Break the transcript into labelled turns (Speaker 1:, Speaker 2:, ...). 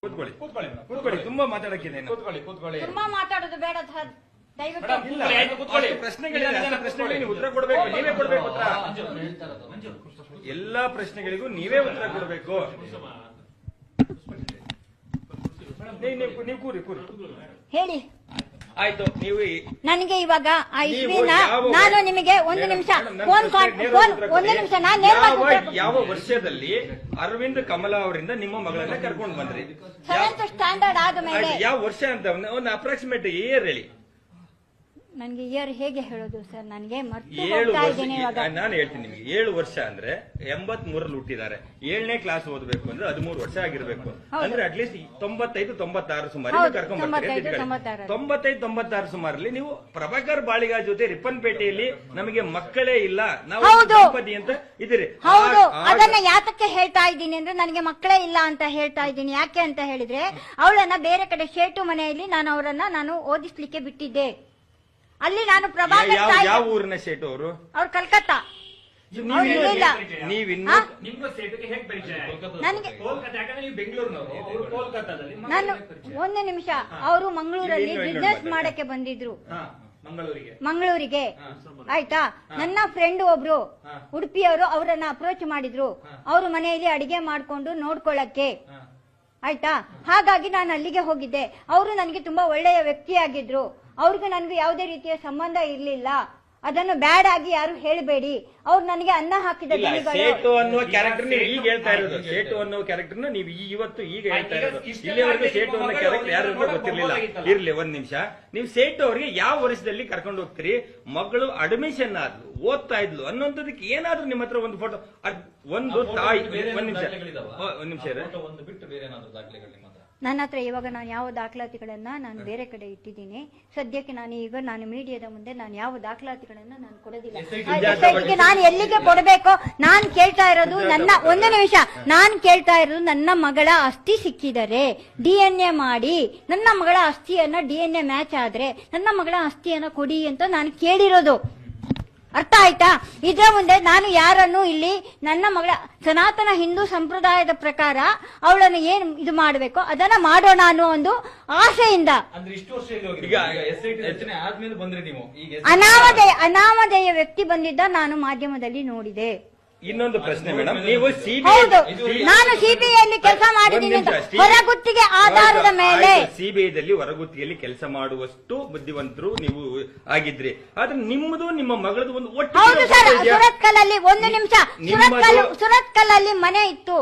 Speaker 1: ಕೂತ್ಕೊಳ್ಳಿ ಕೂತ್ಕೊಳ್ಳಿ ತುಂಬಾ ಮಾತಾಡಕ್ಕಿದೆ
Speaker 2: ತುಂಬಾ ಮಾತಾಡೋದು ಬೇಡ ಸರ್, ದಯವಿಟ್ಟು
Speaker 1: ಪ್ರಶ್ನೆಗಳಿಗೆ ನೀವು ಉತ್ತರ ಕೊಡಬೇಕು, ನೀವೇ ಕೊಡ್ಬೇಕು ಉತ್ತರ. ಎಲ್ಲಾ ಪ್ರಶ್ನೆಗಳಿಗೂ ನೀವೇ ಉತ್ತರ ಕೊಡಬೇಕು. ನೀವು ಕೂರಿ
Speaker 2: ಹೇಳಿ.
Speaker 1: ಆಯ್ತು, ನೀವು
Speaker 2: ನನಗೆ ಇವಾಗ ಆ ಇಸ್ವಿನ ನಾನು ನಿಮಗೆ ಒಂದು ನಿಮಿಷ ಒಂದು ನಿಮಿಷ ನಾನು
Speaker 1: ಯಾವ ವರ್ಷದಲ್ಲಿ ಅರವಿಂದ್ ಕಮಲಾ ಅವರಿಂದ ನಿಮ್ಮ ಮಗಳನ್ನ ಕರ್ಕೊಂಡು ಬಂದ್ರಿ?
Speaker 2: 7th ಸ್ಟ್ಯಾಂಡರ್ಡ್ ಆದ ಮೇಲೆ
Speaker 1: ಯಾವ ವರ್ಷ ಅಂತ ಒಂದು ಅಪ್ರಾಕ್ಸಿಮೇಟ್ ಇಯರ್ ಹೇಳಿ.
Speaker 2: ನನಗೆ ಇಯರ್ ಹೇಗೆ ಹೇಳೋದು ಸರ್, ನನಗೆ ಮರ್ತು
Speaker 1: 7
Speaker 2: ಹೋಗ್ತಾ
Speaker 1: ವರ್ಷ.
Speaker 2: ಇದ್ದೀನಿ ಇವಾಗ.
Speaker 1: ನಾನು ಹೇಳ್ತೀನಿ ನಿಮಗೆ, 7 ವರ್ಷ ಅಂದ್ರೆ 83ರಲ್ಲಿ ಹುಟ್ಟಿದ್ದಾರೆ. 7ನೇ ಕ್ಲಾಸ್ ಓದಬೇಕು ಅಂದ್ರೆ 13 ವರ್ಷ ಆಗಿರ್ಬೇಕು. ಅಂದ್ರೆ ಅಟ್ಲೀಸ್ಟ್ 95-96 ಸುಮಾರು ಕರ್ಕೊಂಡ್ ಬರ್ತೀರಿ. 95-96 ಸುಮಾರಲ್ಲಿ ನೀವು ಪ್ರಭಾಕರ್ ಬಾಳಿಗ ಜೊತೆ ರಿಪ್ಪನ್ಪೇಟೆಯಲ್ಲಿ ನಮಗೆ ಮಕ್ಕಳೇ ಇಲ್ಲ, ನಾವು ದಂಪತಿ ಅಂತ ಇದ್ದೀರಿ.
Speaker 2: ಹೌದು, ಅದನ್ನ ಯಾತಕ್ಕೆ ಹೇಳ್ತಾ ಇದ್ದೀನಿ ಅಂದ್ರೆ ನನಗೆ ಮಕ್ಕಳೇ ಇಲ್ಲ ಅಂತ ಹೇಳ್ತಾ ಇದ್ದೀನಿ. ಯಾಕೆ ಅಂತ ಹೇಳಿದ್ರೆ ಅವಳನ್ನ ಬೇರೆ ಕಡೆ ಶೇಟು ಮನೆಯಲ್ಲಿ ನಾನು ಓದಿಸ್ಲಿಕ್ಕೆ ಬಿಟ್ಟಿದ್ದೆ. ಅಲ್ಲಿ ನಾನು
Speaker 1: ಯಾವ ಊರಿನ ಶೇಟು ಅವರು?
Speaker 2: ಅವ್ರು ಕಲ್ಕತ್ತಾ.
Speaker 1: ನೀವಿನ್ನು
Speaker 2: ನನಗೆ ನಾನು ಒಂದು ನಿಮಿಷ, ಅವರು ಮಂಗಳೂರಲ್ಲಿ ಬಿಸ್ನೆಸ್ ಮಾಡಕ್ಕೆ ಬಂದಿದ್ರು ಮಂಗಳೂರಿಗೆ, ಆಯ್ತಾ. ನನ್ನ ಫ್ರೆಂಡ್ ಒಬ್ರು ಉಡುಪಿಯವರು ಅವರನ್ನ ಅಪ್ರೋಚ್ ಮಾಡಿದ್ರು, ಅವ್ರ ಮನೆಯಲ್ಲಿ ಅಡಿಗೆ ಮಾಡ್ಕೊಂಡು ನೋಡ್ಕೊಳ್ಳಕ್ಕೆ, ಆಯ್ತಾ. ಹಾಗಾಗಿ ನಾನು ಅಲ್ಲಿಗೆ ಹೋಗಿದ್ದೆ. ಅವರು ನನಗೆ ತುಂಬಾ ಒಳ್ಳೆಯ ವ್ಯಕ್ತಿಯಾಗಿದ್ರು. ಅವ್ರಿಗೂ ನನಗೂ ಯಾವುದೇ ರೀತಿಯ ಸಂಬಂಧ ಇರ್ಲಿಲ್ಲ. ಅದನ್ನು ಬ್ಯಾಡ್ ಆಗಿ ಯಾರು ಹೇಳಬೇಡಿ. ಅವ್ರು ನನಗೆ ಅನ್ನ ಹಾಕಿದ
Speaker 1: ಸೇಟು ಅನ್ನುವ ಕ್ಯಾರೆಕ್ಟರ್ ಈಗ ಹೇಳ್ತಾ ಇರೋದು. ಸೇಟು ಅನ್ನುವ ಕ್ಯಾರೆಕ್ಟರ್ ನೀವು ಇವತ್ತು ಈಗ ಹೇಳ್ತಾ ಇರೋದು. ಇಲ್ಲಿವರೆಗೂ ಸೇಟು ಅನ್ನೋ ಕ್ಯಾರೆಕ್ಟರ್ ಯಾರು ಗೊತ್ತಿರ್ಲಿಲ್ಲ. ಇರ್ಲಿ ಒಂದ್ ನಿಮಿಷ, ನೀವು ಸೇಟು ಅವರಿಗೆ ಯಾವ ವರ್ಷದಲ್ಲಿ ಕರ್ಕೊಂಡು ಹೋಗ್ತೀರಿ? ಮಗಳು ಅಡ್ಮಿಷನ್ ಆದ್ಲು, ಓದ್ತಾ ಇದ್ಲು ಅನ್ನೋದಕ್ಕೆ ಏನಾದ್ರೂ ನಿಮ್ಮ ಹತ್ರ ಒಂದು ಫೋಟೋ, ಒಂದು ತಾಯಿ, ಒಂದ್ ನಿಮಿಷ
Speaker 2: ನನ್ನ ಹತ್ರ ಇವಾಗ ನಾನು ಯಾವ ದಾಖಲಾತಿಗಳನ್ನ ನಾನು ಬೇರೆ ಕಡೆ ಇಟ್ಟಿದ್ದೀನಿ. ಸದ್ಯಕ್ಕೆ ನಾನು ಮೀಡಿಯಾದ ಮುಂದೆ ನಾನು ಯಾವ ದಾಖಲಾತಿಗಳನ್ನ ನಾನು ಕೊಡೋದಿಲ್ಲ. ನಾನು ಎಲ್ಲಿಗೆ ಕೊಡಬೇಕು? ನಾನು ಕೇಳ್ತಾ ಇರೋದು ಒಂದು ನಿಮಿಷ, ನಾನು ಕೇಳ್ತಾ ಇರೋದು ನನ್ನ ಮಗಳ ಅಸ್ಥಿ ಸಿಕ್ಕಿದರೆ DNA ಮಾಡಿ ನನ್ನ ಮಗಳ ಅಸ್ಥಿಯನ್ನ DNA ಮ್ಯಾಚ್ ಆದ್ರೆ ನನ್ನ ಮಗಳ ಅಸ್ಥಿಯನ್ನ ಕೊಡಿ ಅಂತ ನಾನು ಕೇಳಿರೋದು. ಅರ್ಥ ಆಯ್ತಾ? ಇದರ ಮುಂದೆ ನಾನು ಯಾರನ್ನು ಇಲ್ಲಿ ನನ್ನ ಮಗಳ ಸನಾತನ ಹಿಂದೂ ಸಂಪ್ರದಾಯದ ಪ್ರಕಾರ ಅವಳನ್ನು ಏನ್ ಇದು ಮಾಡಬೇಕು ಅದನ್ನ ಮಾಡೋಣ ಅನ್ನೋ ಒಂದು ಆಸೆಯಿಂದ ಅನಾಮಧೇಯ ವ್ಯಕ್ತಿ ಬಂದಿದ್ದ ನಾನು ಮಾಧ್ಯಮದಲ್ಲಿ ನೋಡಿದೆ.
Speaker 1: ಇನ್ನೊಂದು ಪ್ರಶ್ನೆ ಮೇಡಮ್, ನೀವು
Speaker 2: ನಾನು ಸಿಬಿಐಯಲ್ಲಿ ಕೆಲಸ ಮಾಡಿದ್ದೀನಿ ಅಂತ ಹೊರಗುತ್ತಿಗೆ ಆಧಾರದ ಮೇಲೆ
Speaker 1: ಸಿಬಿಐದಲ್ಲಿ ಹೊರಗುತ್ತಿಗೆಯಲ್ಲಿ ಕೆಲಸ ಮಾಡುವಷ್ಟು ಬುದ್ಧಿವಂತರು ನೀವು ಆಗಿದ್ರಿ. ಆದ್ರೆ ನಿಮ್ಮದು ನಿಮ್ಮ ಮಗಳದು ಒಂದು ಒಟ್ಟು.
Speaker 2: ಹೌದು ಸರ್, ಸುರತ್ಕಲ್ಲಲ್ಲಿ ಒಂದು ನಿಮಿಷ, ಸುರತ್ಕಲ್ಲಲ್ಲಿ ಮನೆ ಇತ್ತು.